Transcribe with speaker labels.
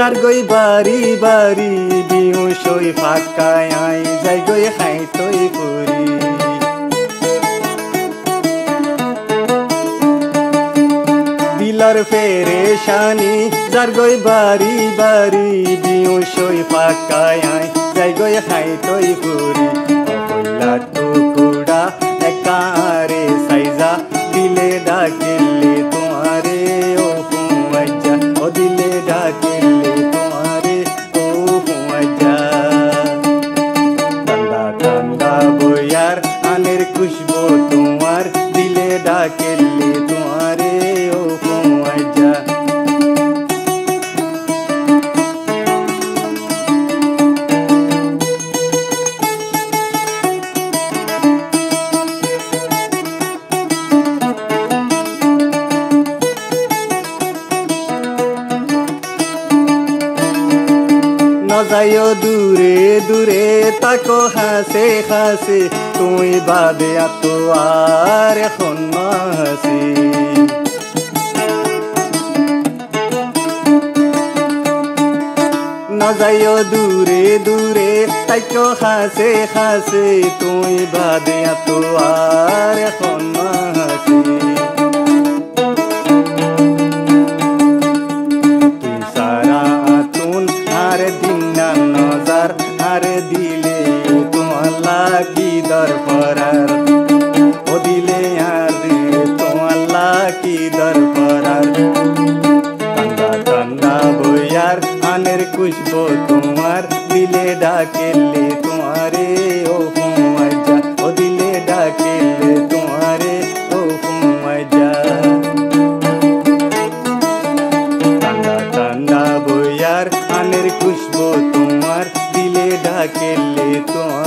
Speaker 1: যার গই বাড়ি বাড়ি বিহু সই ফাঁকায় আই যাই গই খাই তৈ পুরি দিলার পেরেশানি যার গই বাড়ি বাড়ি বিহু সই ফাঁকায় আই যাই গই খাই তৈ পুরি কইলা টুকুড়া একারে সাইজা দিলে ডাকিলে তোমারে ও ফুয়াইজা ও দিলে ডাকিলে তোমারে ও ফুয়াইজা ঠান্ডা ঠান্ডা বইয়ার আনের খুশবু তোমার দিলে ডাকিলে তোমারে ও ফুয়াইজা যাইও দূরে দূরে তাকো হাসে হাসে তুই বাদে তো আর এখন হাসি না যাইও দূরে দূরে তাকো হাসে হাসে তুই বাদে তো আর এখন হাসি তুই সারা আতুন আর দিন নজর আর দিলে তোমার লাগি দরপরার ও দিলে আর তোমার লাগি দরপরার ঠান্ডা ঠান্ডা বইয়ার আনের খুশবু তোমার দিলে ডাকেলে তোমারে ও ফুয়াইজা ও দিলে ডাকেলে তোমারে ও ফুয়াইজা ঠান্ডা ঠান্ডা বইয়ার আনের খুশবু তোমার দিলে ডাকেলে তোমার